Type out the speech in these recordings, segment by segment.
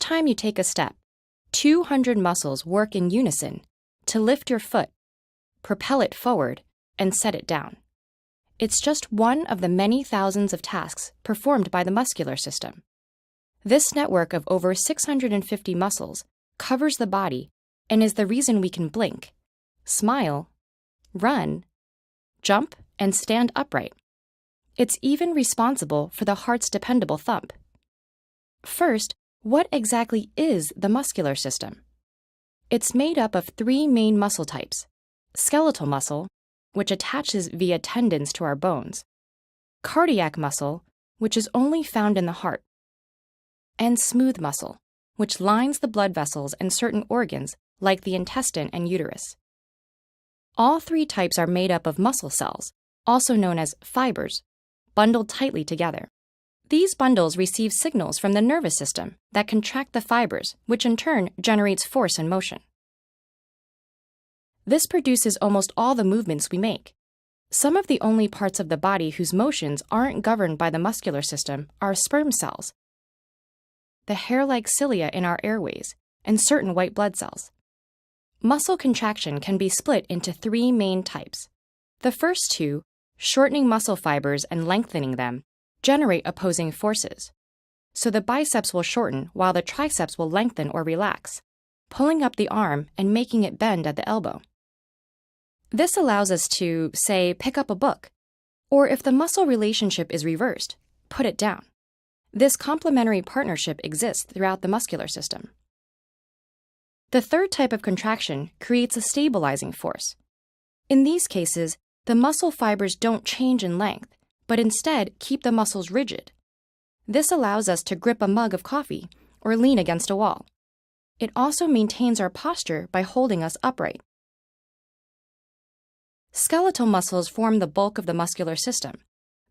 time you take a step, 200 muscles work in unison to lift your foot, propel it forward, and set it down. It's just one of the many thousands of tasks performed by the muscular system. This network of over 650 muscles covers the body and is the reason we can blink, smile, run, jump, and stand upright. It's even responsible for the heart's dependable thump. First, what exactly is the muscular system? It's made up of three main muscle types: skeletal muscle, which attaches via tendons to our bones; cardiac muscle, which is only found in the heart; and smooth muscle, which lines the blood vessels and certain organs like the intestine and uterus. All three types are made up of muscle cells, also known as fibers, bundled tightly together. These bundles receive signals from the nervous system that contract the fibers, which in turn generates force and motion. This produces almost all the movements we make. Some of the only parts of the body whose motions aren't governed by the muscular system are sperm cells, the hair-like cilia in our airways, and certain white blood cells. Muscle contraction can be split into three main types. The first two, shortening muscle fibers and lengthening them, generate opposing forces. So the biceps will shorten while the triceps will lengthen or relax, pulling up the arm and making it bend at the elbow. This allows us to, say, pick up a book, or if the muscle relationship is reversed, put it down. This complementary partnership exists throughout the muscular system. The third type of contraction creates a stabilizing force. In these cases, the muscle fibers don't change in length, but instead keep the muscles rigid. This allows us to grip a mug of coffee or lean against a wall. It also maintains our posture by holding us upright. Skeletal muscles form the bulk of the muscular system,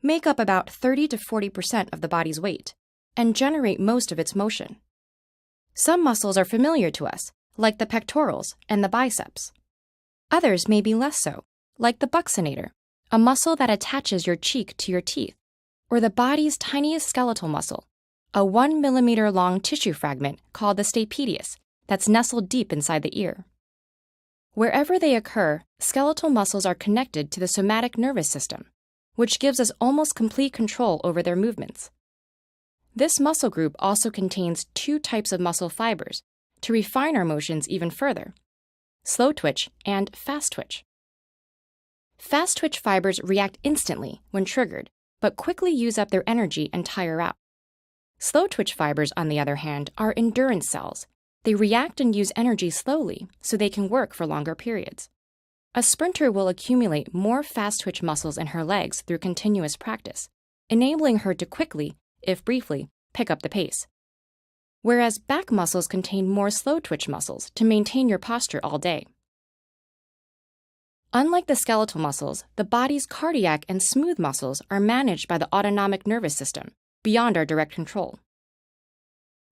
make up about 30 to 40% of the body's weight, and generate most of its motion. Some muscles are familiar to us, like the pectorals and the biceps. Others may be less so, like the buccinator, a muscle that attaches your cheek to your teeth, or the body's tiniest skeletal muscle, a 1 millimeter long tissue fragment called the stapedius that's nestled deep inside the ear. Wherever they occur, skeletal muscles are connected to the somatic nervous system, which gives us almost complete control over their movements. This muscle group also contains two types of muscle fibers to refine our motions even further: slow twitch and fast twitch. Fast twitch fibers react instantly when triggered, but quickly use up their energy and tire out. Slow twitch fibers, on the other hand, are endurance cells. They react and use energy slowly so they can work for longer periods. A sprinter will accumulate more fast twitch muscles in her legs through continuous practice, enabling her to quickly, if briefly, pick up the pace. Whereas back muscles contain more slow twitch muscles to maintain your posture all day. Unlike the skeletal muscles, the body's cardiac and smooth muscles are managed by the autonomic nervous system, beyond our direct control.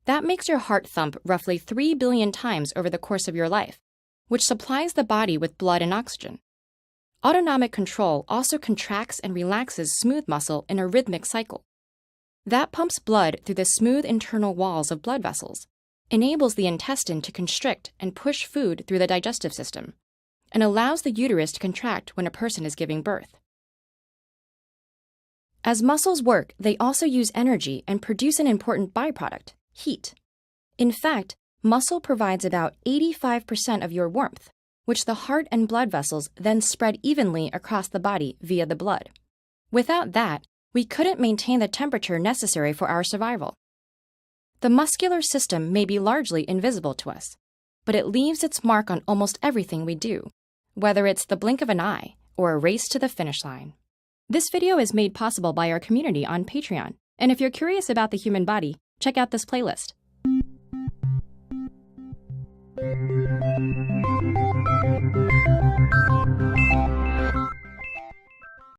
That makes your heart thump roughly 3 billion times over the course of your life, which supplies the body with blood and oxygen. Autonomic control also contracts and relaxes smooth muscle in a rhythmic cycle. That pumps blood through the smooth internal walls of blood vessels, enables the intestine to constrict and push food through the digestive system, and allows the uterus to contract when a person is giving birth. As muscles work, they also use energy and produce an important byproduct: heat. In fact, muscle provides about 85% of your warmth, which the heart and blood vessels then spread evenly across the body via the blood. Without that, we couldn't maintain the temperature necessary for our survival. The muscular system may be largely invisible to us, but it leaves its mark on almost everything we do, whether it's the blink of an eye or a race to the finish line. This video is made possible by our community on Patreon, and if you're curious about the human body, check out this playlist.